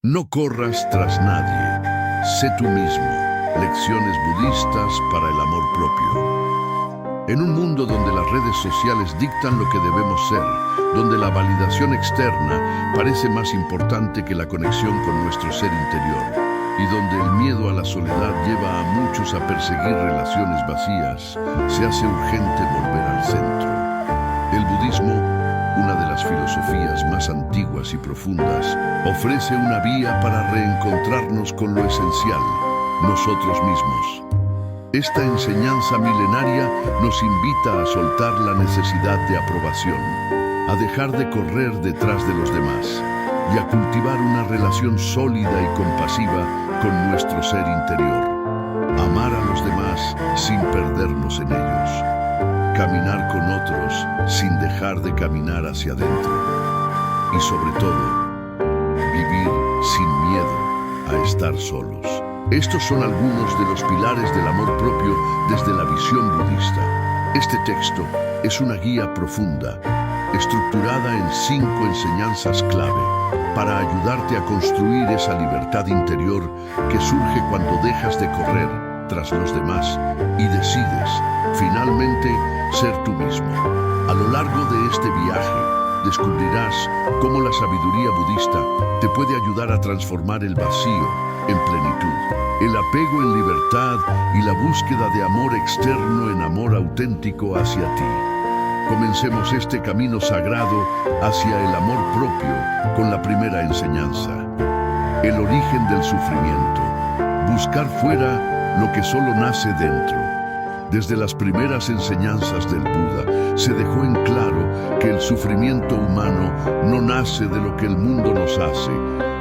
No corras tras nadie. Sé tú mismo. Lecciones budistas para el amor propio. En un mundo donde las redes sociales dictan lo que debemos ser, donde la validación externa parece más importante que la conexión con nuestro ser interior, y donde el miedo a la soledad lleva a muchos a perseguir relaciones vacías, se hace urgente volver al centro. El budismo, una de las filosofías más antiguas y profundas, ofrece una vía para reencontrarnos con lo esencial, nosotros mismos. Esta enseñanza milenaria nos invita a soltar la necesidad de aprobación, a dejar de correr detrás de los demás y a cultivar una relación sólida y compasiva con nuestro ser interior. Amar a los demás sin perdernos en ellos. Caminar con otros sin dejar de caminar hacia adentro. Y sobre todo, vivir sin miedo a estar solos. Estos son algunos de los pilares del amor propio desde la visión budista. Este texto es una guía profunda, estructurada en 5 enseñanzas clave, para ayudarte a construir esa libertad interior que surge cuando dejas de correr tras los demás y decides, finalmente, ser tú mismo. A lo largo de este viaje, descubrirás cómo la sabiduría budista te puede ayudar a transformar el vacío en plenitud, el apego en libertad y la búsqueda de amor externo en amor auténtico hacia ti. Comencemos este camino sagrado hacia el amor propio con la primera enseñanza. El origen del sufrimiento. Buscar fuera lo que solo nace dentro. Desde las primeras enseñanzas del Buda, se dejó en claro que el sufrimiento humano no nace de lo que el mundo nos hace,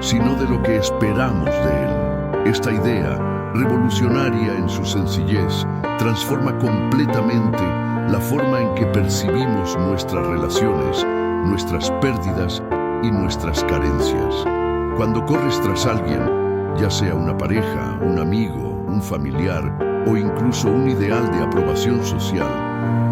sino de lo que esperamos de él. Esta idea, revolucionaria en su sencillez, transforma completamente la forma en que percibimos nuestras relaciones, nuestras pérdidas y nuestras carencias. Cuando corres tras alguien, ya sea una pareja, un amigo, un familiar o incluso un ideal de aprobación social,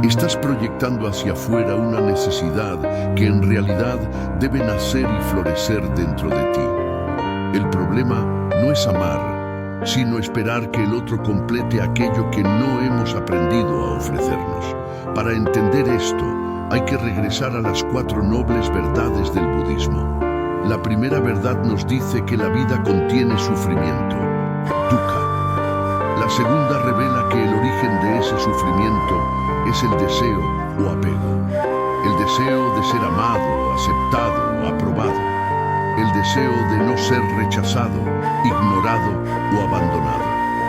estás proyectando hacia afuera una necesidad que en realidad debe nacer y florecer dentro de ti. El problema no es amar, sino esperar que el otro complete aquello que no hemos aprendido a ofrecernos. Para entender esto, hay que regresar a las 4 nobles verdades del budismo. La primera verdad nos dice que la vida contiene sufrimiento, dukkha. La segunda revela que el origen de ese sufrimiento es el deseo o apego. El deseo de ser amado, aceptado o aprobado. El deseo de no ser rechazado, ignorado o abandonado.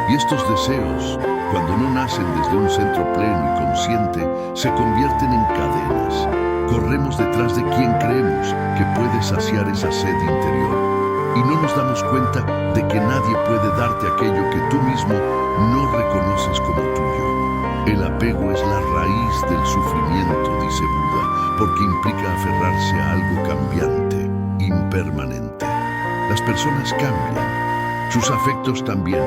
Y estos deseos, cuando no nacen desde un centro pleno y consciente, se convierten en cadenas. Corremos detrás de quien creemos que puede saciar esa sed interior. Y no nos damos cuenta de que nadie puede darte aquello que tú mismo no reconoces como tuyo. El apego es la raíz del sufrimiento, dice Buda, porque implica aferrarse a algo cambiante, impermanente. Las personas cambian, sus afectos también,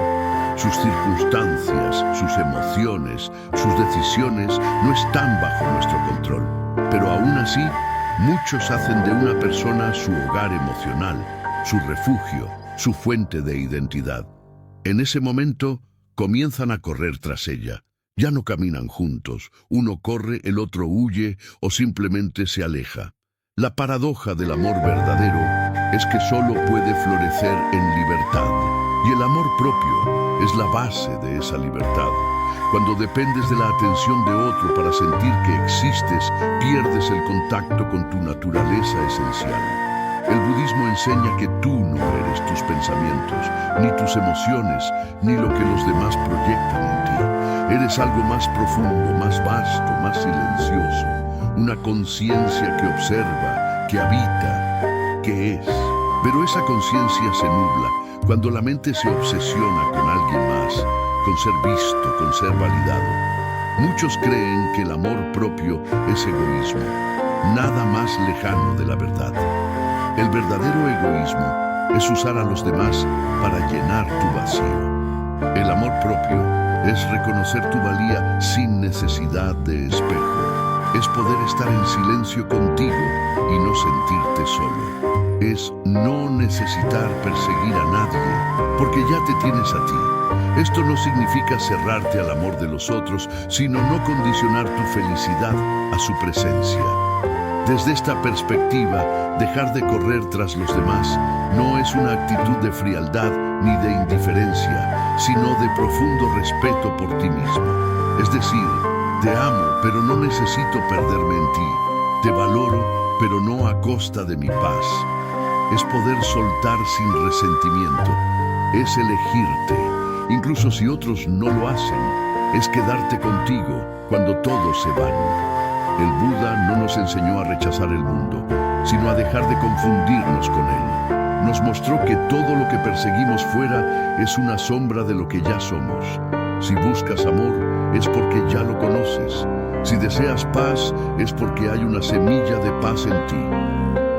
sus circunstancias, sus emociones, sus decisiones no están bajo nuestro control. Pero aún así, muchos hacen de una persona su hogar emocional, su refugio, su fuente de identidad. En ese momento, comienzan a correr tras ella. Ya no caminan juntos, uno corre, el otro huye o simplemente se aleja. La paradoja del amor verdadero es que solo puede florecer en libertad. Y el amor propio es la base de esa libertad. Cuando dependes de la atención de otro para sentir que existes, pierdes el contacto con tu naturaleza esencial. El budismo enseña que tú no eres tus pensamientos, ni tus emociones, ni lo que los demás proyectan en ti. Eres algo más profundo, más vasto, más silencioso. Una conciencia que observa, que habita, que es. Pero esa conciencia se nubla cuando la mente se obsesiona con alguien más, con ser visto, con ser validado. Muchos creen que el amor propio es egoísmo, nada más lejano de la verdad. El verdadero egoísmo es usar a los demás para llenar tu vacío. El amor propio es reconocer tu valía sin necesidad de espejo. Es poder estar en silencio contigo y no sentirte solo. es no necesitar perseguir a nadie, porque ya te tienes a ti. Esto no significa cerrarte al amor de los otros, sino no condicionar tu felicidad a su presencia. Desde esta perspectiva, dejar de correr tras los demás no es una actitud de frialdad ni de indiferencia, sino de profundo respeto por ti mismo. Es decir, te amo, pero no necesito perderme en ti. Te valoro, pero no a costa de mi paz. Es poder soltar sin resentimiento. Es elegirte, incluso si otros no lo hacen. Es quedarte contigo cuando todos se van. El Buda no nos enseñó a rechazar el mundo, sino a dejar de confundirnos con él. Nos mostró que todo lo que perseguimos fuera es una sombra de lo que ya somos. Si buscas amor, es porque ya lo conoces. Si deseas paz, es porque hay una semilla de paz en ti.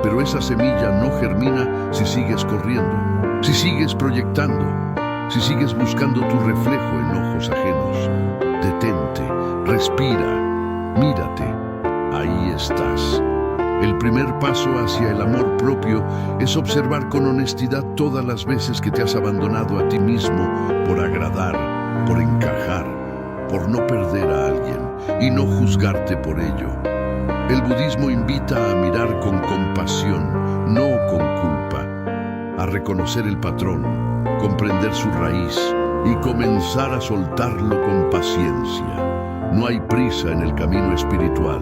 Pero esa semilla no germina si sigues corriendo, si sigues proyectando, si sigues buscando tu reflejo en ojos ajenos. Detente, respira, mírate. Ahí estás. El primer paso hacia el amor propio es observar con honestidad todas las veces que te has abandonado a ti mismo por agradar, por encajar, por no perder a alguien y no juzgarte por ello. El budismo invita a mirar con compasión, no con culpa, a reconocer el patrón, comprender su raíz y comenzar a soltarlo con paciencia. No hay prisa en el camino espiritual.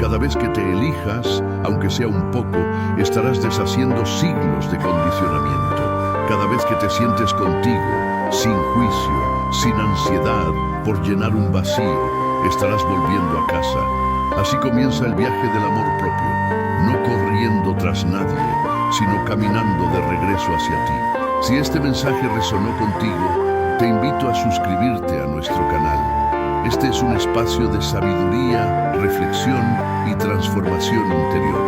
Cada vez que te elijas, aunque sea un poco, estarás deshaciendo siglos de condicionamiento. Cada vez que te sientes contigo, sin juicio, sin ansiedad, por llenar un vacío, estarás volviendo a casa. Así comienza el viaje del amor propio, no corriendo tras nadie, sino caminando de regreso hacia ti. Si este mensaje resonó contigo, te invito a suscribirte a nuestro canal. Este es un espacio de sabiduría, reflexión y transformación interior.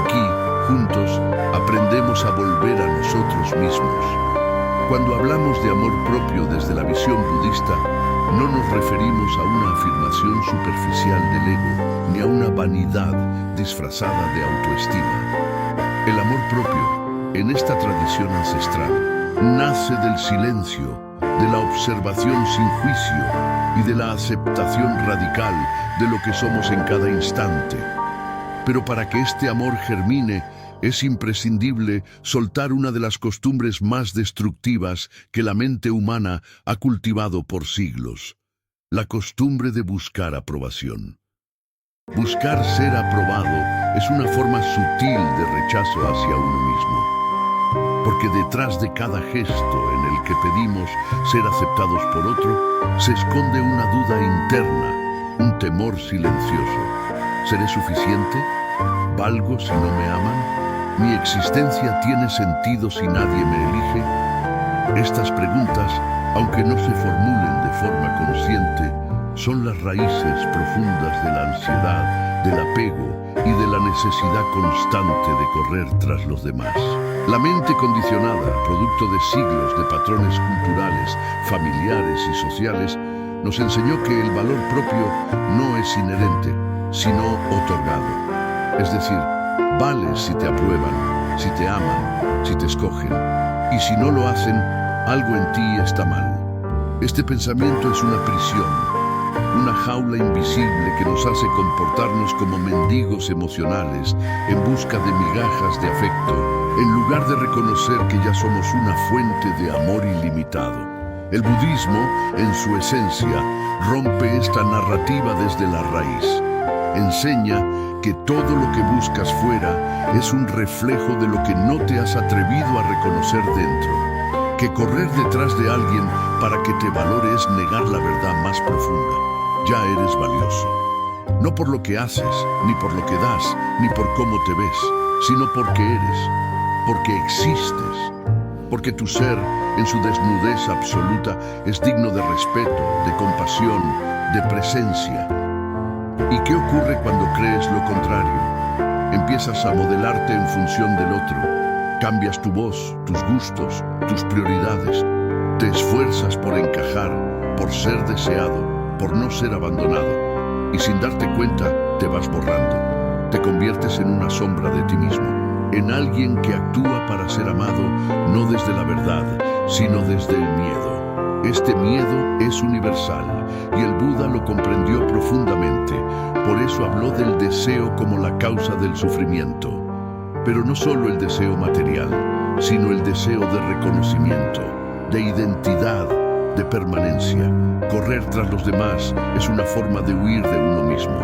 Aquí, juntos, aprendemos a volver a nosotros mismos. Cuando hablamos de amor propio desde la visión budista, no nos referimos a una afirmación superficial del ego, ni a una vanidad disfrazada de autoestima. El amor propio, en esta tradición ancestral, nace del silencio, de la observación sin juicio y de la aceptación radical de lo que somos en cada instante. Pero para que este amor germine, es imprescindible soltar una de las costumbres más destructivas que la mente humana ha cultivado por siglos: la costumbre de buscar aprobación. Buscar ser aprobado es una forma sutil de rechazo hacia uno mismo. Porque detrás de cada gesto en el que pedimos ser aceptados por otro, se esconde una duda interna, un temor silencioso. ¿Seré suficiente? ¿Valgo si no me aman? ¿Mi existencia tiene sentido si nadie me elige? Estas preguntas, aunque no se formulen de forma consciente, son las raíces profundas de la ansiedad, del apego y de la necesidad constante de correr tras los demás. La mente condicionada, producto de siglos de patrones culturales, familiares y sociales, nos enseñó que el valor propio no es inherente, sino otorgado. Es decir, vales si te aprueban, si te aman, si te escogen, y si no lo hacen, algo en ti está mal. Este pensamiento es una prisión, una jaula invisible que nos hace comportarnos como mendigos emocionales en busca de migajas de afecto, en lugar de reconocer que ya somos una fuente de amor ilimitado. El budismo, en su esencia, rompe esta narrativa desde la raíz. Enseña que todo lo que buscas fuera es un reflejo de lo que no te has atrevido a reconocer dentro. Que correr detrás de alguien para que te valore es negar la verdad más profunda. Ya eres valioso. No por lo que haces, ni por lo que das, ni por cómo te ves, sino porque eres, porque existes, porque tu ser, en su desnudez absoluta, es digno de respeto, de compasión, de presencia. ¿Y qué ocurre cuando crees lo contrario? Empiezas a modelarte en función del otro. Cambias tu voz, tus gustos, tus prioridades. Te esfuerzas por encajar, por ser deseado, por no ser abandonado. Y sin darte cuenta, te vas borrando. Te conviertes en una sombra de ti mismo. en alguien que actúa para ser amado no desde la verdad, sino desde el miedo. Este miedo es universal y el Buda lo comprendió profundamente. Por eso habló del deseo como la causa del sufrimiento. Pero no solo el deseo material, sino el deseo de reconocimiento, de identidad, de permanencia. Correr tras los demás es una forma de huir de uno mismo.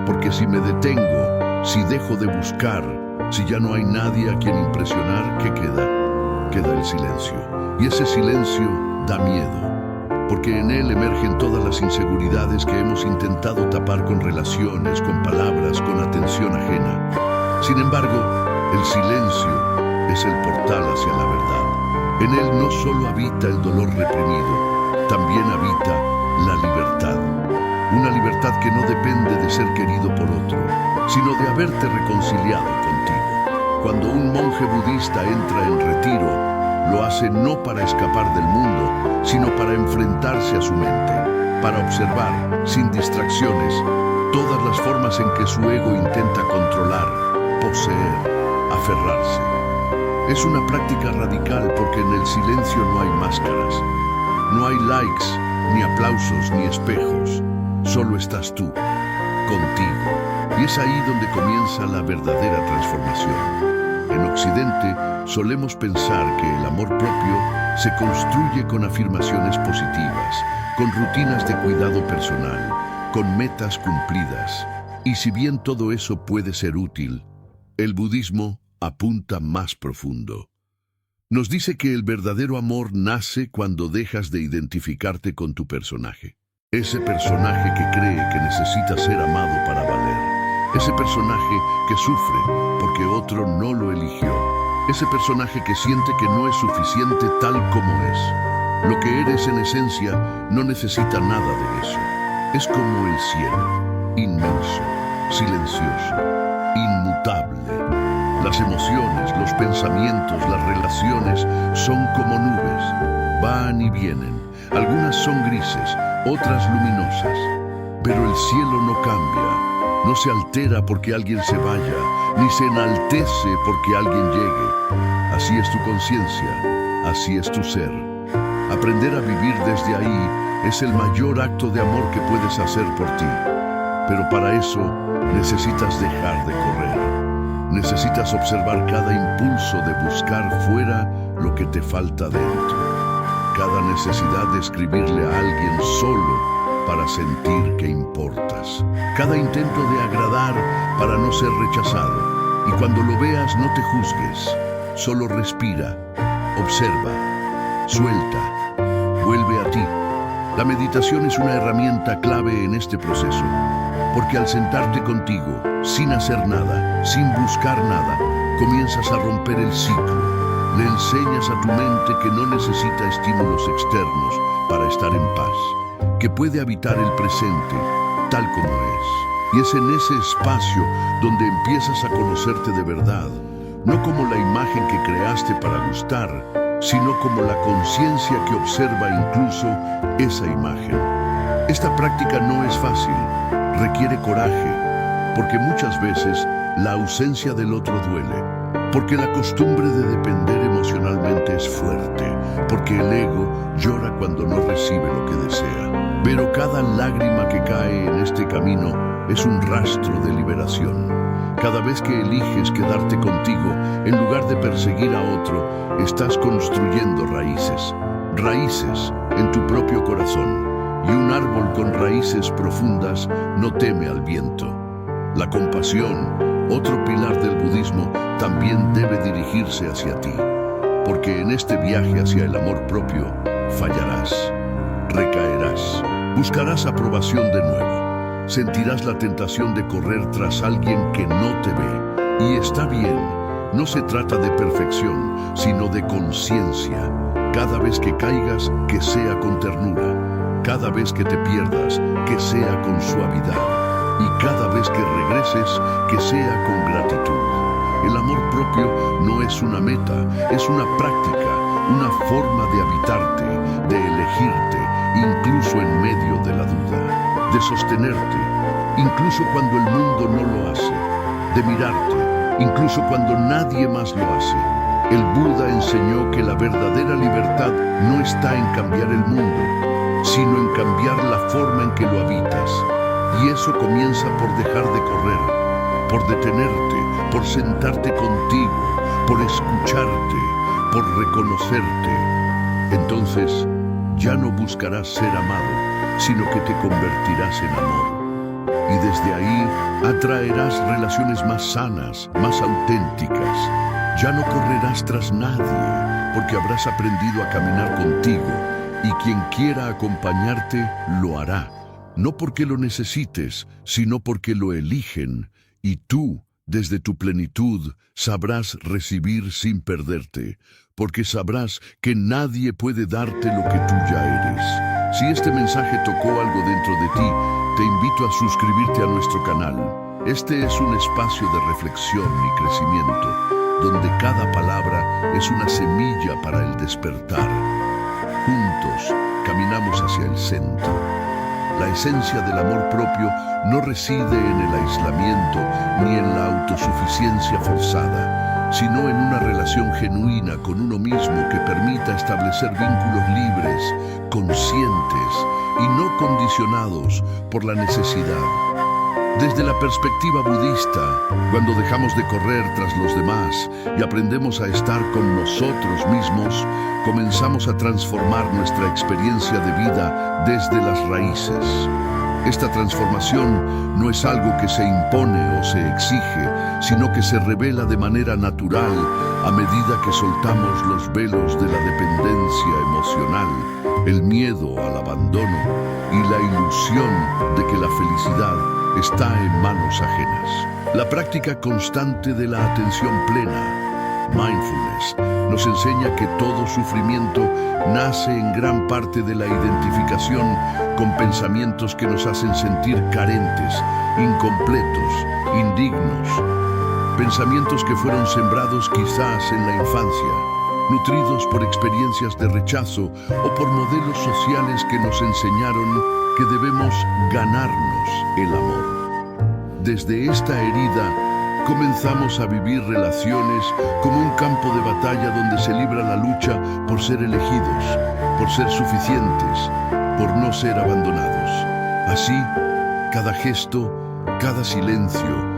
Porque si me detengo, si dejo de buscar, si ya no hay nadie a quien impresionar, ¿qué queda? Queda el silencio. Y ese silencio da miedo, porque en él emergen todas las inseguridades que hemos intentado tapar con relaciones, con palabras, con atención ajena. Sin embargo, el silencio es el portal hacia la verdad. En él no solo habita el dolor reprimido, también habita la libertad. Una libertad que no depende de ser querido por otro, sino de haberte reconciliado contigo. Cuando un monje budista entra en retiro, lo hace no para escapar del mundo, sino para enfrentarse a su mente, para observar, sin distracciones, todas las formas en que su ego intenta controlar, poseer, aferrarse. Es una práctica radical porque en el silencio no hay máscaras, no hay likes, ni aplausos, ni espejos. Solo estás tú, contigo. Y es ahí donde comienza la verdadera transformación. En Occidente solemos pensar que el amor propio se construye con afirmaciones positivas, con rutinas de cuidado personal, con metas cumplidas. Y si bien todo eso puede ser útil, el budismo apunta más profundo. Nos dice que el verdadero amor nace cuando dejas de identificarte con tu personaje. Ese personaje que cree que necesita ser amado para valer. Ese personaje que sufre porque otro no lo eligió. Ese personaje que siente que no es suficiente tal como es. Lo que eres en esencia no necesita nada de eso. Es como el cielo, inmenso, silencioso, inmutable. Las emociones, los pensamientos, las relaciones son como nubes. Van y vienen. Algunas son grises, otras luminosas. Pero el cielo no cambia. No se altera porque alguien se vaya, ni se enaltece porque alguien llegue. Así es tu conciencia, así es tu ser. Aprender a vivir desde ahí es el mayor acto de amor que puedes hacer por ti. Pero para eso necesitas dejar de correr. Necesitas observar cada impulso de buscar fuera lo que te falta dentro. Cada necesidad de escribirle a alguien solo para sentir que importas. Cada intento de agradar para no ser rechazado. Y cuando lo veas, no te juzgues. Solo respira, observa, suelta, vuelve a ti. La meditación es una herramienta clave en este proceso. Porque al sentarte contigo, sin hacer nada, sin buscar nada, comienzas a romper el ciclo. Le enseñas a tu mente que no necesita estímulos externos para estar en paz, que puede habitar el presente tal como es. Y es en ese espacio donde empiezas a conocerte de verdad, no como la imagen que creaste para gustar, sino como la conciencia que observa incluso esa imagen. Esta práctica no es fácil, requiere coraje, porque muchas veces la ausencia del otro duele, porque la costumbre de depender emocionalmente es fuerte, porque el ego llora cuando no recibe lo que desea. Pero cada lágrima que cae en este camino es un rastro de liberación. Cada vez que eliges quedarte contigo, en lugar de perseguir a otro, estás construyendo raíces. Raíces en tu propio corazón. Y un árbol con raíces profundas no teme al viento. La compasión, otro pilar del budismo, también debe dirigirse hacia ti. Porque en este viaje hacia el amor propio, fallarás, recaerás, buscarás aprobación de nuevo, sentirás la tentación de correr tras alguien que no te ve. Y está bien, no se trata de perfección, sino de conciencia. Cada vez que caigas, que sea con ternura. Cada vez que te pierdas, que sea con suavidad. Y cada vez que regreses, que sea con gratitud. El amor propio no es una meta, es una práctica, una forma de habitarte, de elegirte, incluso en medio de la duda, de sostenerte, incluso cuando el mundo no lo hace, de mirarte, incluso cuando nadie más lo hace. El Buda enseñó que la verdadera libertad no está en cambiar el mundo, sino en cambiar la forma en que lo habitas. Y eso comienza por dejar de correr, por detenerte, por sentarte contigo, por escucharte, por reconocerte. Entonces, ya no buscarás ser amado, sino que te convertirás en amor. Y desde ahí atraerás relaciones más sanas, más auténticas. Ya no correrás tras nadie, porque habrás aprendido a caminar contigo, y quien quiera acompañarte lo hará. No porque lo necesites, sino porque lo eligen, y tú, desde tu plenitud, sabrás recibir sin perderte, porque sabrás que nadie puede darte lo que tú ya eres. Si este mensaje tocó algo dentro de ti, te invito a suscribirte a nuestro canal. Este es un espacio de reflexión y crecimiento, donde cada palabra es una semilla para el despertar. Juntos caminamos hacia el centro. La esencia del amor propio no reside en el aislamiento ni en la autosuficiencia forzada, sino en una relación genuina con uno mismo que permita establecer vínculos libres, conscientes y no condicionados por la necesidad. Desde la perspectiva budista, cuando dejamos de correr tras los demás y aprendemos a estar con nosotros mismos, comenzamos a transformar nuestra experiencia de vida desde las raíces. Esta transformación no es algo que se impone o se exige, sino que se revela de manera natural a medida que soltamos los velos de la dependencia emocional, el miedo al abandono y la ilusión de que la felicidad está en manos ajenas. La práctica constante de la atención plena, mindfulness, nos enseña que todo sufrimiento nace en gran parte de la identificación con pensamientos que nos hacen sentir carentes, incompletos, indignos. Pensamientos que fueron sembrados quizás en la infancia, nutridos por experiencias de rechazo o por modelos sociales que nos enseñaron que debemos ganarnos el amor. Desde esta herida comenzamos a vivir relaciones como un campo de batalla donde se libra la lucha por ser elegidos, por ser suficientes, por no ser abandonados. Así, cada gesto, cada silencio,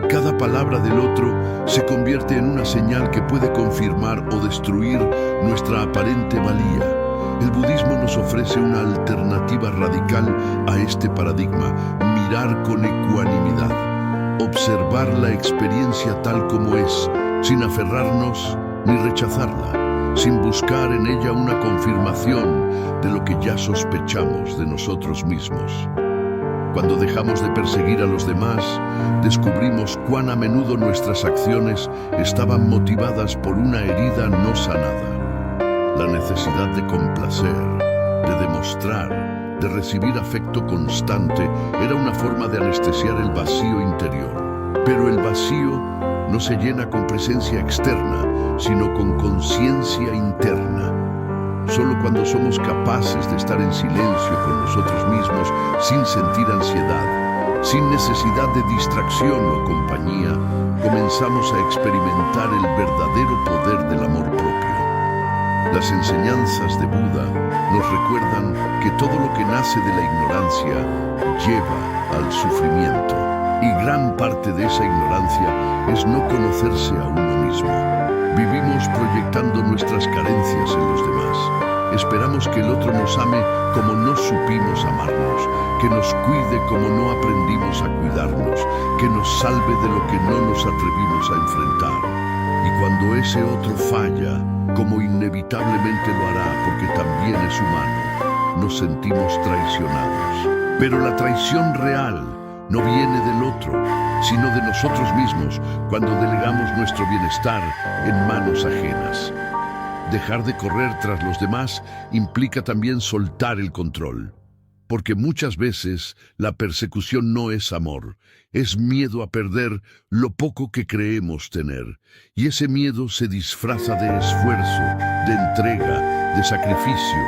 cada palabra del otro se convierte en una señal que puede confirmar o destruir nuestra aparente valía. El budismo nos ofrece una alternativa radical a este paradigma: mirar con ecuanimidad, observar la experiencia tal como es, sin aferrarnos ni rechazarla, sin buscar en ella una confirmación de lo que ya sospechamos de nosotros mismos. Cuando dejamos de perseguir a los demás, descubrimos cuán a menudo nuestras acciones estaban motivadas por una herida no sanada. La necesidad de complacer, de demostrar, de recibir afecto constante era una forma de anestesiar el vacío interior. Pero el vacío no se llena con presencia externa, sino con conciencia interna. Solo cuando somos capaces de estar en silencio con nosotros mismos, sin sentir ansiedad, sin necesidad de distracción o compañía, comenzamos a experimentar el verdadero poder del amor propio. Las enseñanzas de Buda nos recuerdan que todo lo que nace de la ignorancia lleva al sufrimiento, y gran parte de esa ignorancia es no conocerse a uno mismo. Vivimos proyectando nuestras carencias en los demás. Esperamos que el otro nos ame como no supimos amarnos, que nos cuide como no aprendimos a cuidarnos, que nos salve de lo que no nos atrevimos a enfrentar. Y cuando ese otro falla, como inevitablemente lo hará porque también es humano, nos sentimos traicionados. Pero la traición real no viene del otro, sino de nosotros mismos cuando delegamos nuestro bienestar en manos ajenas. Dejar de correr tras los demás implica también soltar el control, porque muchas veces la persecución no es amor, es miedo a perder lo poco que creemos tener, y ese miedo se disfraza de esfuerzo, de entrega, de sacrificio.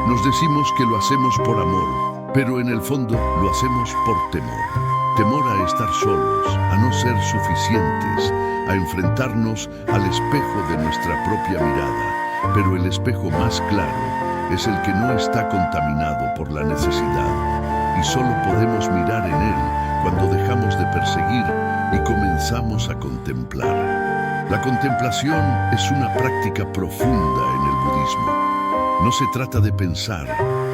Nos decimos que lo hacemos por amor, pero en el fondo lo hacemos por temor. Temor a estar solos, a no ser suficientes, a a enfrentarnos al espejo de nuestra propia mirada, pero el espejo más claro es el que no está contaminado por la necesidad, y solo podemos mirar en él cuando dejamos de perseguir y comenzamos a contemplar. La contemplación es una práctica profunda en el budismo. No se trata de pensar,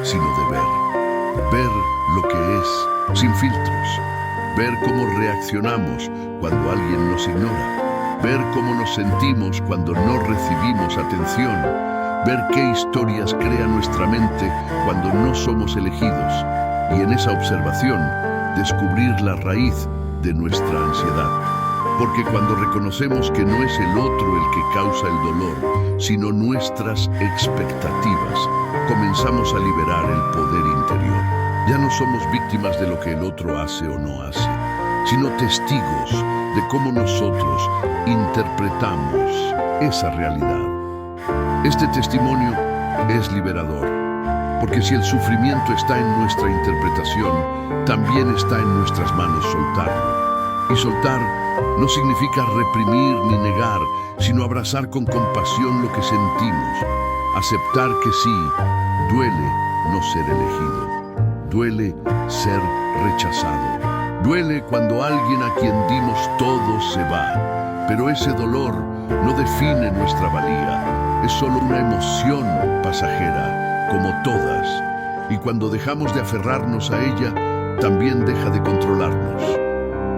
sino de ver. Ver lo que es, sin filtros. Ver cómo reaccionamos cuando alguien nos ignora. Ver cómo nos sentimos cuando no recibimos atención. Ver qué historias crea nuestra mente cuando no somos elegidos. Y en esa observación, descubrir la raíz de nuestra ansiedad. Porque cuando reconocemos que no es el otro el que causa el dolor, sino nuestras expectativas, comenzamos a liberar el poder interior. Ya no somos víctimas de lo que el otro hace o no hace, sino testigos de cómo nosotros interpretamos esa realidad. Este testimonio es liberador, porque si el sufrimiento está en nuestra interpretación, también está en nuestras manos soltarlo. Y soltar no significa reprimir ni negar, sino abrazar con compasión lo que sentimos. Aceptar que sí, duele no ser elegido. Duele ser rechazado. Duele cuando alguien a quien dimos todo se va. Pero ese dolor no define nuestra valía. Es solo una emoción pasajera, como todas. Y cuando dejamos de aferrarnos a ella, también deja de controlarnos.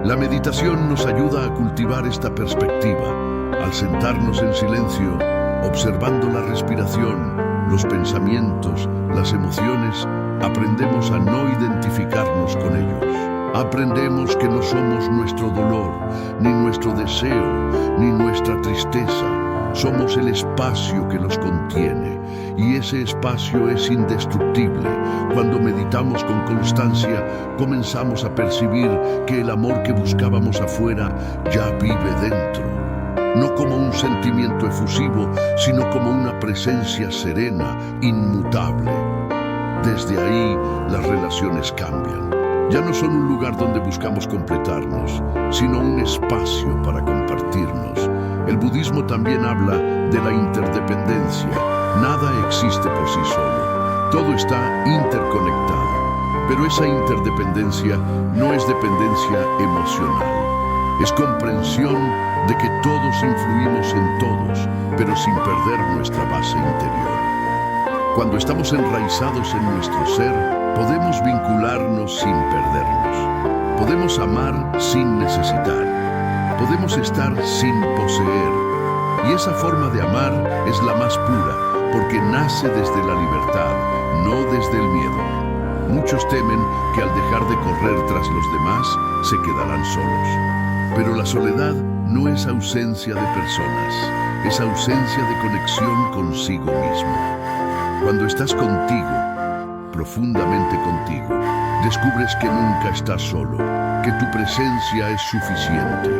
La meditación nos ayuda a cultivar esta perspectiva. Al sentarnos en silencio, observando la respiración, los pensamientos, las emociones, aprendemos a no identificarnos con ellos. Aprendemos que no somos nuestro dolor, ni nuestro deseo, ni nuestra tristeza. Somos el espacio que los contiene, y ese espacio es indestructible. Cuando meditamos con constancia, comenzamos a percibir que el amor que buscábamos afuera ya vive dentro. No como un sentimiento efusivo, sino como una presencia serena, inmutable. Desde ahí, las relaciones cambian. Ya no son un lugar donde buscamos completarnos, sino un espacio para compartirnos. El budismo también habla de la interdependencia. Nada existe por sí solo. Todo está interconectado. Pero esa interdependencia no es dependencia emocional. Es comprensión de que todos influimos en todos, pero sin perder nuestra base interior. Cuando estamos enraizados en nuestro ser, podemos vincularnos sin perdernos. Podemos amar sin necesitar. Podemos estar sin poseer. Y esa forma de amar es la más pura, porque nace desde la libertad, no desde el miedo. Muchos temen que al dejar de correr tras los demás, se quedarán solos. Pero la soledad no es ausencia de personas, es ausencia de conexión consigo mismo. Cuando estás contigo, profundamente contigo, descubres que nunca estás solo, que tu presencia es suficiente,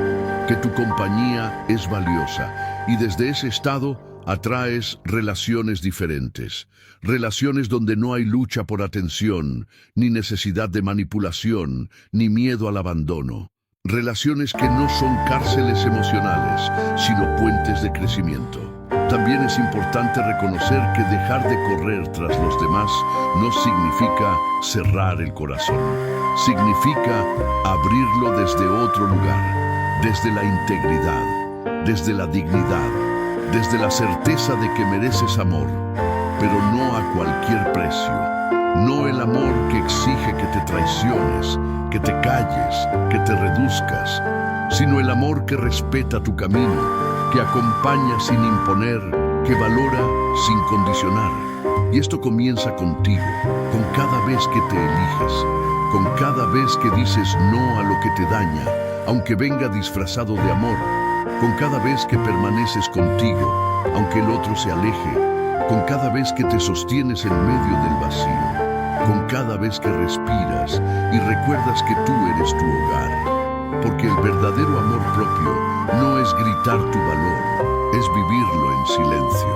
que tu compañía es valiosa, y desde ese estado atraes relaciones diferentes, relaciones donde no hay lucha por atención, ni necesidad de manipulación, ni miedo al abandono. Relaciones que no son cárceles emocionales, sino puentes de crecimiento. También es importante reconocer que dejar de correr tras los demás no significa cerrar el corazón. Significa abrirlo desde otro lugar, desde la integridad, desde la dignidad, desde la certeza de que mereces amor, pero no a cualquier precio. No el amor que exige que te traiciones, que te calles, que te reduzcas, sino el amor que respeta tu camino, que acompaña sin imponer, que valora sin condicionar. Y esto comienza contigo, con cada vez que te eliges, con cada vez que dices no a lo que te daña, aunque venga disfrazado de amor, con cada vez que permaneces contigo, aunque el otro se aleje, con cada vez que te sostienes en medio del vacío, con cada vez que respiras y recuerdas que tú eres tu hogar. Porque el verdadero amor propio no es gritar tu valor, es vivirlo en silencio,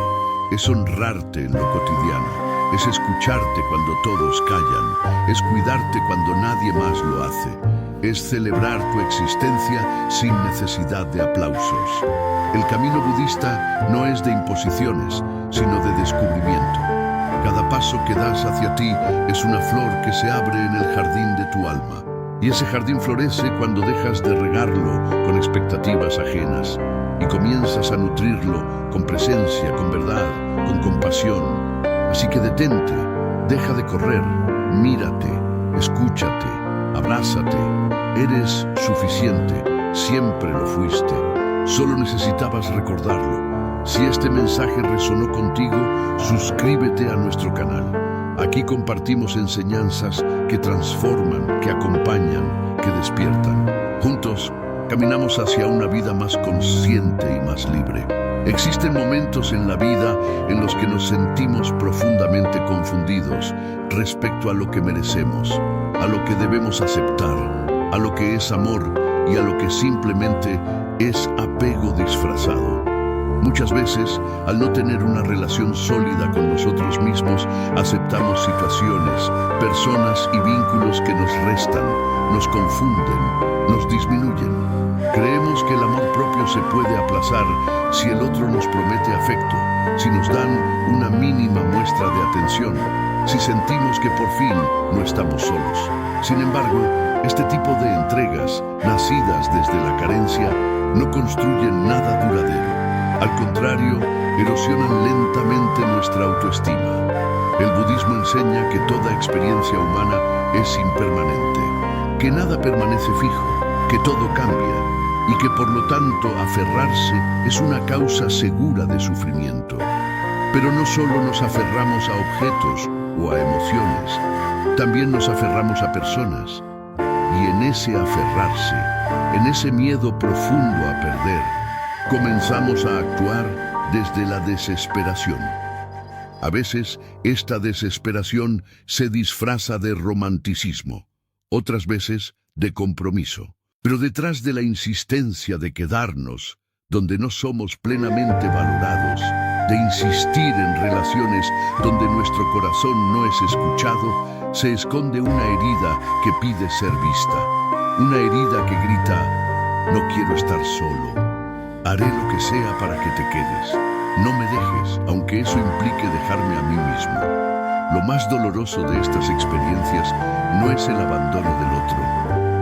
es honrarte en lo cotidiano, es escucharte cuando todos callan, es cuidarte cuando nadie más lo hace, es celebrar tu existencia sin necesidad de aplausos. El camino budista no es de imposiciones, sino de descubrimiento. Cada paso que das hacia ti es una flor que se abre en el jardín de tu alma. Y ese jardín florece cuando dejas de regarlo con expectativas ajenas y comienzas a nutrirlo con presencia, con verdad, con compasión. Así que detente, deja de correr, mírate, escúchate, abrázate. Eres suficiente, siempre lo fuiste. Solo necesitabas recordarlo. Si este mensaje resonó contigo, suscríbete a nuestro canal. Aquí compartimos enseñanzas que transforman, que acompañan, que despiertan. Juntos, caminamos hacia una vida más consciente y más libre. Existen momentos en la vida en los que nos sentimos profundamente confundidos respecto a lo que merecemos, a lo que debemos aceptar, a lo que es amor y a lo que simplemente es apego disfrazado. Muchas veces, al no tener una relación sólida con nosotros mismos, aceptamos situaciones, personas y vínculos que nos restan, nos confunden, nos disminuyen. Creemos que el amor propio se puede aplazar si el otro nos promete afecto, si nos dan una mínima muestra de atención, si sentimos que por fin no estamos solos. Sin embargo, este tipo de entregas, nacidas desde la carencia, no construyen nada duradero. Al contrario, erosionan lentamente nuestra autoestima. El budismo enseña que toda experiencia humana es impermanente, que nada permanece fijo, que todo cambia y que por lo tanto aferrarse es una causa segura de sufrimiento. Pero no solo nos aferramos a objetos o a emociones, también nos aferramos a personas. Y en ese aferrarse, en ese miedo profundo a perder, comenzamos a actuar desde la desesperación. A veces, esta desesperación se disfraza de romanticismo, otras veces de compromiso. Pero detrás de la insistencia de quedarnos donde no somos plenamente valorados, de insistir en relaciones donde nuestro corazón no es escuchado, se esconde una herida que pide ser vista. Una herida que grita: no quiero estar solo. Haré lo que sea para que te quedes. No me dejes, aunque eso implique dejarme a mí mismo. Lo más doloroso de estas experiencias no es el abandono del otro,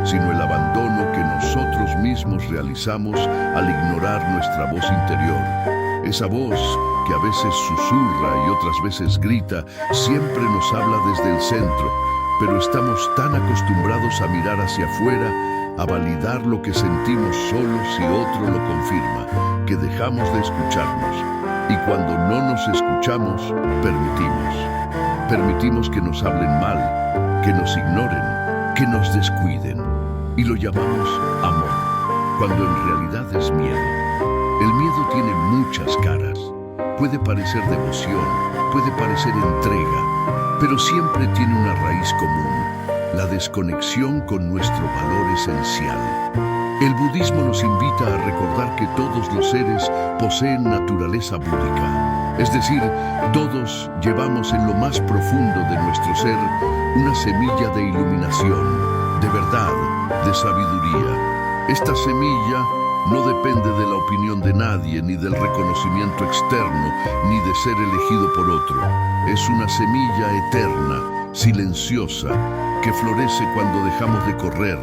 sino el abandono que nosotros mismos realizamos al ignorar nuestra voz interior. Esa voz que a veces susurra y otras veces grita, siempre nos habla desde el centro, pero estamos tan acostumbrados a mirar hacia afuera, a validar lo que sentimos solo si otro lo confirma, que dejamos de escucharnos. Y cuando no nos escuchamos, permitimos que nos hablen mal, que nos ignoren, que nos descuiden. Y lo llamamos amor, cuando en realidad es miedo. El miedo tiene muchas caras. Puede parecer devoción, puede parecer entrega, pero siempre tiene una raíz común: la desconexión con nuestro valor esencial. El budismo nos invita a recordar que todos los seres poseen naturaleza búdica, es decir, todos llevamos en lo más profundo de nuestro ser una semilla de iluminación, de verdad, de sabiduría. Esta semilla no depende de la opinión de nadie, ni del reconocimiento externo, ni de ser elegido por otro. Es una semilla eterna, silenciosa, que florece cuando dejamos de correr,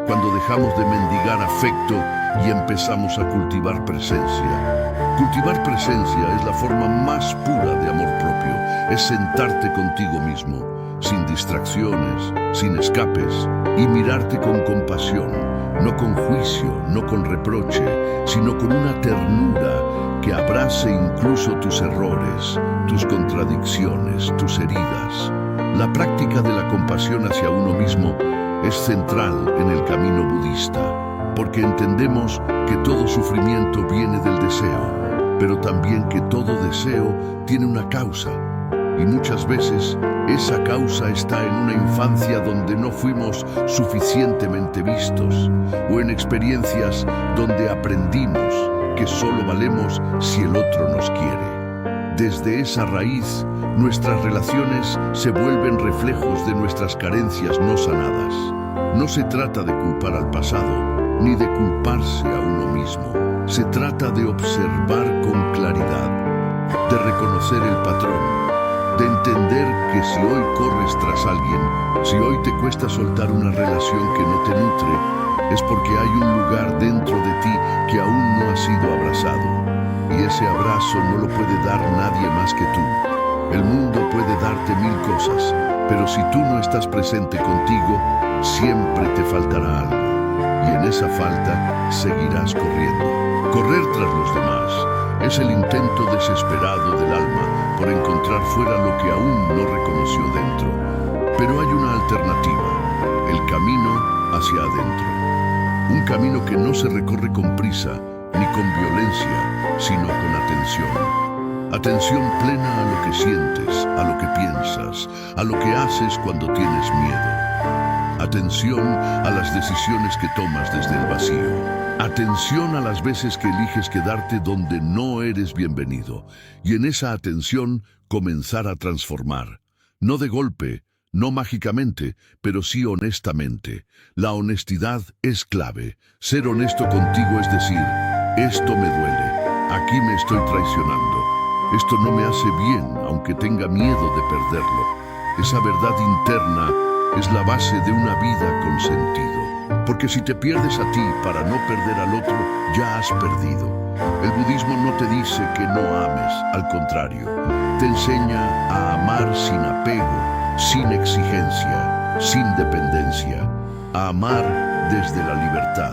cuando dejamos de mendigar afecto y empezamos a cultivar presencia. Cultivar presencia es la forma más pura de amor propio. Es sentarte contigo mismo, sin distracciones, sin escapes, y mirarte con compasión, no con juicio, no con reproche, sino con una ternura que abrace incluso tus errores, tus contradicciones, tus heridas. La práctica de la compasión hacia uno mismo es central en el camino budista, porque entendemos que todo sufrimiento viene del deseo, pero también que todo deseo tiene una causa, y muchas veces esa causa está en una infancia donde no fuimos suficientemente vistos, o en experiencias donde aprendimos que solo valemos si el otro nos quiere. Desde esa raíz, nuestras relaciones se vuelven reflejos de nuestras carencias no sanadas. No se trata de culpar al pasado, ni de culparse a uno mismo. Se trata de observar con claridad, de reconocer el patrón, de entender que si hoy corres tras alguien, si hoy te cuesta soltar una relación que no te nutre, es porque hay un lugar dentro de ti que aún no ha sido abrazado. Y ese abrazo no lo puede dar nadie más que tú. El mundo puede darte mil cosas, pero si tú no estás presente contigo, siempre te faltará algo. Y en esa falta seguirás corriendo. Correr tras los demás es el intento desesperado del alma por encontrar fuera lo que aún no reconoció dentro. Pero hay una alternativa, el camino hacia adentro. Un camino que no se recorre con prisa ni con violencia, sino con atención. Atención plena a lo que sientes, a lo que piensas, a lo que haces cuando tienes miedo. Atención a las decisiones que tomas desde el vacío. Atención a las veces que eliges quedarte donde no eres bienvenido. Y en esa atención comenzar a transformar. No de golpe, no mágicamente, pero sí honestamente. La honestidad es clave. Ser honesto contigo es decir, esto me duele, aquí me estoy traicionando. Esto no me hace bien, aunque tenga miedo de perderlo. Esa verdad interna es la base de una vida con sentido. Porque si te pierdes a ti para no perder al otro, ya has perdido. El budismo no te dice que no ames, al contrario, te enseña a amar sin apego, sin exigencia, sin dependencia, a amar desde la libertad.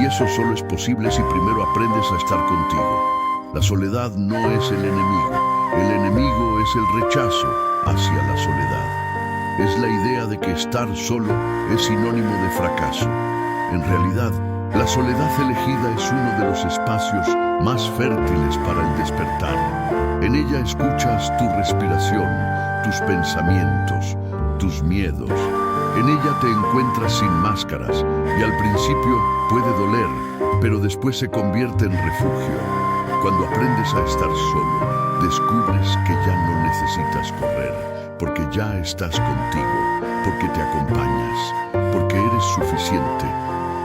Y eso solo es posible si primero aprendes a estar contigo. La soledad no es el enemigo es el rechazo hacia la soledad. Es la idea de que estar solo es sinónimo de fracaso. En realidad, la soledad elegida es uno de los espacios más fértiles para el despertar. En ella escuchas tu respiración, tus pensamientos, tus miedos. En ella te encuentras sin máscaras y al principio puede doler, pero después se convierte en refugio. Cuando aprendes a estar solo, descubres que ya no necesitas correr, porque ya estás contigo, porque te acompañas, porque eres suficiente.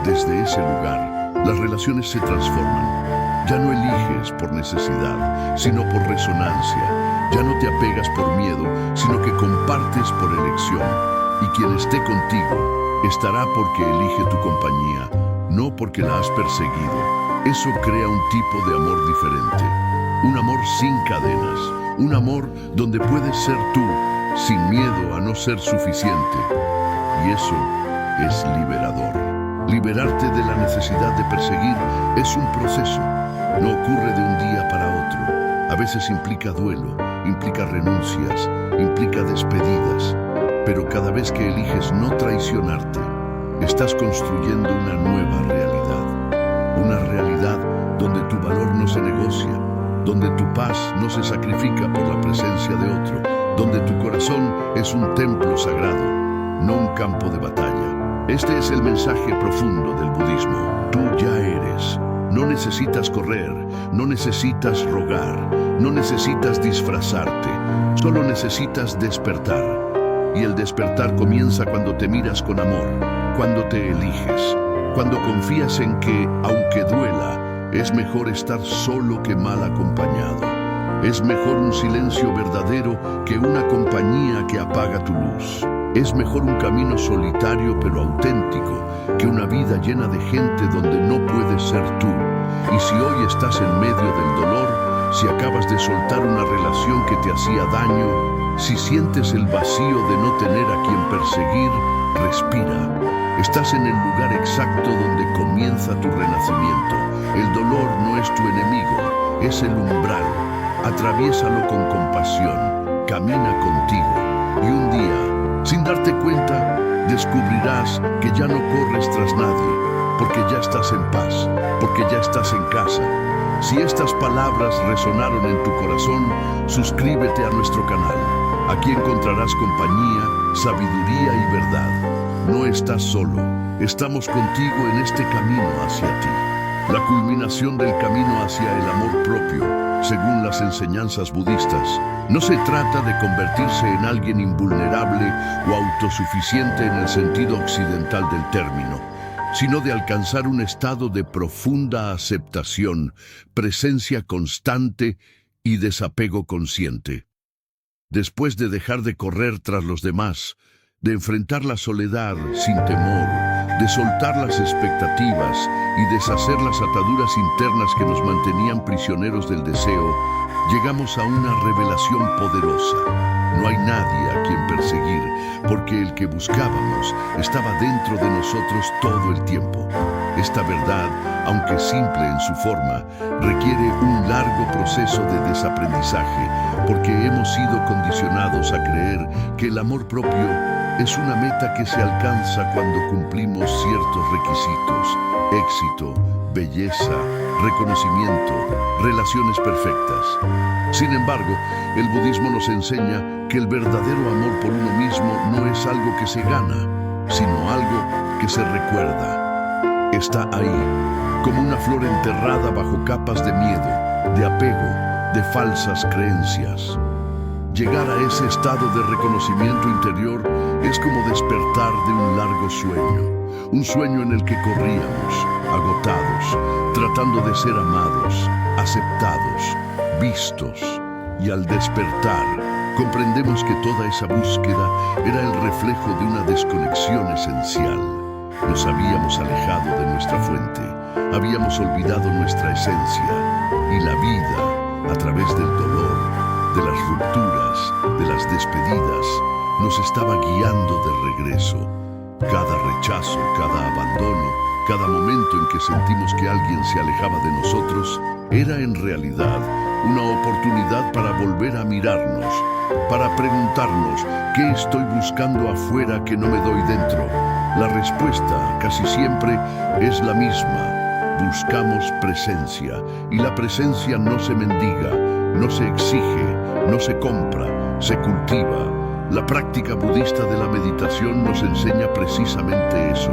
Desde ese lugar, las relaciones se transforman. Ya no eliges por necesidad, sino por resonancia. Ya no te apegas por miedo, sino que compartes por elección. Y quien esté contigo, estará porque elige tu compañía, no porque la has perseguido. Eso crea un tipo de amor diferente, un amor sin cadenas, un amor donde puedes ser tú, sin miedo a no ser suficiente. Y eso es liberador. Liberarte de la necesidad de perseguir es un proceso, no ocurre de un día para otro. A veces implica duelo, implica renuncias, implica despedidas, pero cada vez que eliges no traicionarte, estás construyendo una nueva realidad. Una realidad donde tu valor no se negocia, donde tu paz no se sacrifica por la presencia de otro, donde tu corazón es un templo sagrado, no un campo de batalla. Este es el mensaje profundo del budismo. Tú ya eres. No necesitas correr, no necesitas rogar, no necesitas disfrazarte, solo necesitas despertar. Y el despertar comienza cuando te miras con amor, cuando te eliges. Cuando confías en que, aunque duela, es mejor estar solo que mal acompañado. Es mejor un silencio verdadero que una compañía que apaga tu luz. Es mejor un camino solitario pero auténtico que una vida llena de gente donde no puedes ser tú. Y si hoy estás en medio del dolor, si acabas de soltar una relación que te hacía daño, si sientes el vacío de no tener a quien perseguir, respira. Estás en el lugar exacto donde comienza tu renacimiento. El dolor no es tu enemigo, es el umbral. Atraviésalo con compasión, camina contigo. Y un día, sin darte cuenta, descubrirás que ya no corres tras nadie, porque ya estás en paz, porque ya estás en casa. Si estas palabras resonaron en tu corazón, suscríbete a nuestro canal. Aquí encontrarás compañía, sabiduría y verdad. No estás solo, estamos contigo en este camino hacia ti. La culminación del camino hacia el amor propio, según las enseñanzas budistas, no se trata de convertirse en alguien invulnerable o autosuficiente en el sentido occidental del término, sino de alcanzar un estado de profunda aceptación, presencia constante y desapego consciente. Después de dejar de correr tras los demás, de enfrentar la soledad sin temor, de soltar las expectativas y deshacer las ataduras internas que nos mantenían prisioneros del deseo, llegamos a una revelación poderosa. No hay nadie a quien perseguir, porque el que buscábamos estaba dentro de nosotros todo el tiempo. Esta verdad, aunque simple en su forma, requiere un largo proceso de desaprendizaje, porque hemos sido condicionados a creer que el amor propio es una meta que se alcanza cuando cumplimos ciertos requisitos: éxito, belleza, reconocimiento, relaciones perfectas. Sin embargo, el budismo nos enseña que el verdadero amor por uno mismo no es algo que se gana, sino algo que se recuerda. Está ahí, como una flor enterrada bajo capas de miedo, de apego, de falsas creencias. Llegar a ese estado de reconocimiento interior es como despertar de un largo sueño, un sueño en el que corríamos, agotados, tratando de ser amados, aceptados, vistos. Y al despertar, comprendemos que toda esa búsqueda era el reflejo de una desconexión esencial. Nos habíamos alejado de nuestra fuente, habíamos olvidado nuestra esencia, y la vida, a través del dolor, de las rupturas, de las despedidas, nos estaba guiando de regreso. Cada rechazo, cada abandono, cada momento en que sentimos que alguien se alejaba de nosotros, era en realidad una oportunidad para volver a mirarnos, para preguntarnos: ¿qué estoy buscando afuera que no me doy dentro? La respuesta casi siempre es la misma: buscamos presencia, y la presencia no se mendiga, no se exige, no se compra, se cultiva. La práctica budista de la meditación nos enseña precisamente eso: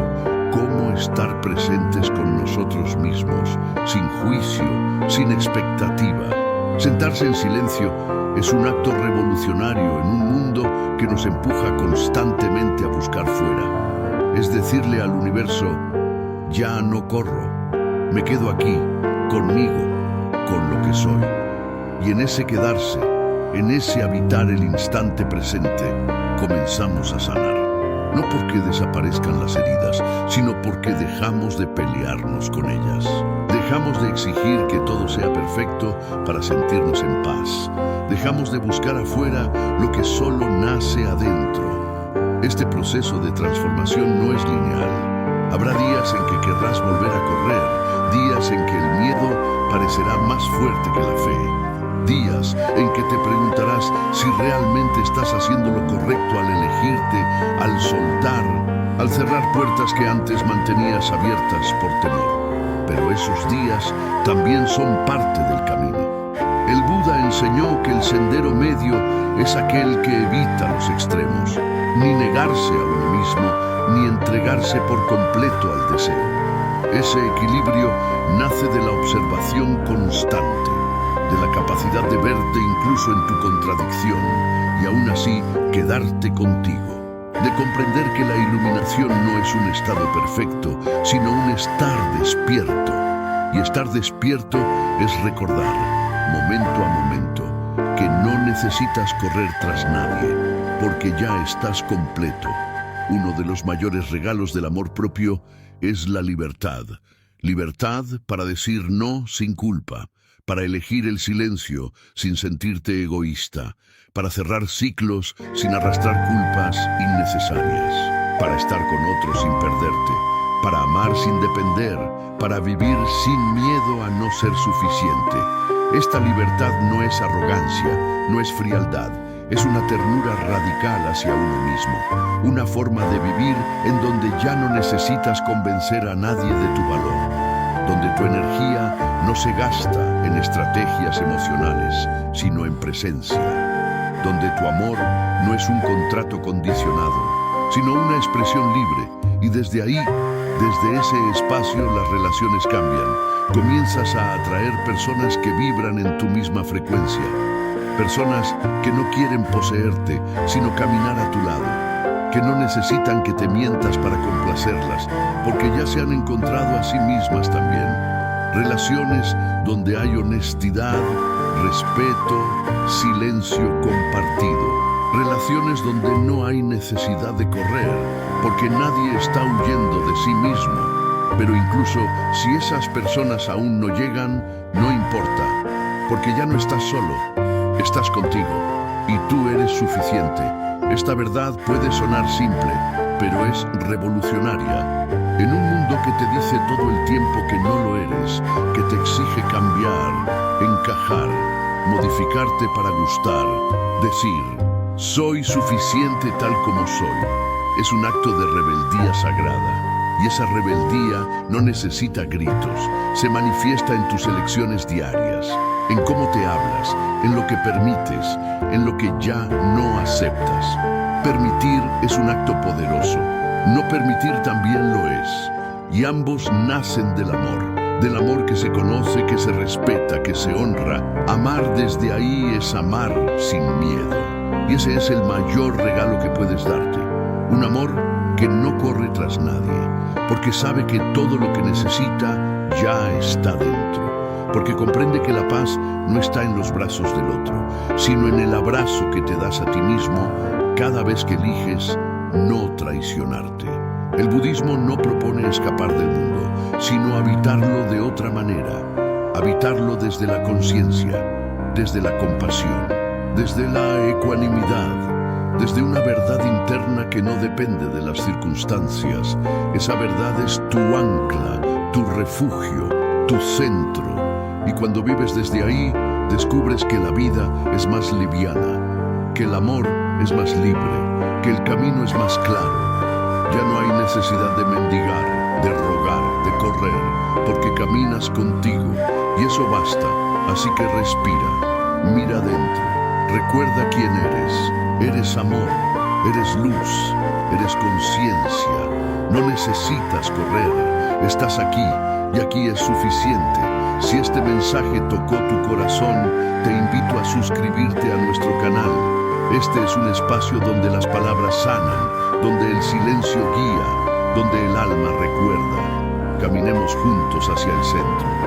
cómo estar presentes con nosotros mismos, sin juicio, sin expectativa. Sentarse en silencio es un acto revolucionario en un mundo que nos empuja constantemente a buscar fuera. Es decirle al universo: ya no corro, me quedo aquí, conmigo, con lo que soy. Y en ese quedarse, en ese habitar el instante presente, comenzamos a sanar. No porque desaparezcan las heridas, sino porque dejamos de pelearnos con ellas. Dejamos de exigir que todo sea perfecto para sentirnos en paz. Dejamos de buscar afuera lo que solo nace adentro. Este proceso de transformación no es lineal. Habrá días en que querrás volver a correr, días en que el miedo parecerá más fuerte que la fe. Días en que te preguntarás si realmente estás haciendo lo correcto al elegirte, al soltar, al cerrar puertas que antes mantenías abiertas por temor. Pero esos días también son parte del camino. El Buda enseñó que el sendero medio es aquel que evita los extremos, ni negarse a uno mismo, ni entregarse por completo al deseo. Ese equilibrio nace de la observación constante, de la capacidad de verte incluso en tu contradicción y aún así quedarte contigo, de comprender que la iluminación no es un estado perfecto, sino un estar despierto. Y estar despierto es recordar, momento a momento, que no necesitas correr tras nadie, porque ya estás completo. Uno de los mayores regalos del amor propio es la libertad. Libertad para decir no sin culpa, para elegir el silencio sin sentirte egoísta, para cerrar ciclos sin arrastrar culpas innecesarias, para estar con otros sin perderte, para amar sin depender, para vivir sin miedo a no ser suficiente. Esta libertad no es arrogancia, no es frialdad, es una ternura radical hacia uno mismo, una forma de vivir en donde ya no necesitas convencer a nadie de tu valor, donde tu energía no se gasta en estrategias emocionales, sino en presencia, donde tu amor no es un contrato condicionado, sino una expresión libre, y desde ahí, desde ese espacio, las relaciones cambian, comienzas a atraer personas que vibran en tu misma frecuencia. Personas que no quieren poseerte, sino caminar a tu lado. Que no necesitan que te mientas para complacerlas, porque ya se han encontrado a sí mismas también. Relaciones donde hay honestidad, respeto, silencio compartido. Relaciones donde no hay necesidad de correr, porque nadie está huyendo de sí mismo. Pero incluso si esas personas aún no llegan, no importa, porque ya no estás solo, estás contigo, y tú eres suficiente. Esta verdad puede sonar simple, pero es revolucionaria. En un mundo que te dice todo el tiempo que no lo eres, que te exige cambiar, encajar, modificarte para gustar, decir, soy suficiente tal como soy, es un acto de rebeldía sagrada. Y esa rebeldía no necesita gritos, se manifiesta en tus elecciones diarias, en cómo te hablas, en lo que permites, en lo que ya no aceptas. Permitir es un acto poderoso, no permitir también lo es. Y ambos nacen del amor que se conoce, que se respeta, que se honra. Amar desde ahí es amar sin miedo. Y ese es el mayor regalo que puedes darte. Un amor que no corre tras nadie, porque sabe que todo lo que necesita ya está dentro. Porque comprende que la paz no está en los brazos del otro, sino en el abrazo que te das a ti mismo cada vez que eliges no traicionarte. El budismo no propone escapar del mundo, sino habitarlo de otra manera. Habitarlo desde la conciencia, desde la compasión, desde la ecuanimidad, desde una verdad interna que no depende de las circunstancias. Esa verdad es tu ancla, tu refugio, tu centro. Y cuando vives desde ahí, descubres que la vida es más liviana, que el amor es más libre, que el camino es más claro. Ya no hay necesidad de mendigar, de rogar, de correr, porque caminas contigo y eso basta. Así que respira, mira adentro, recuerda quién eres. Eres amor, eres luz, eres conciencia. No necesitas correr, estás aquí y aquí es suficiente. Si este mensaje tocó tu corazón, te invito a suscribirte a nuestro canal. Este es un espacio donde las palabras sanan, donde el silencio guía, donde el alma recuerda. Caminemos juntos hacia el centro.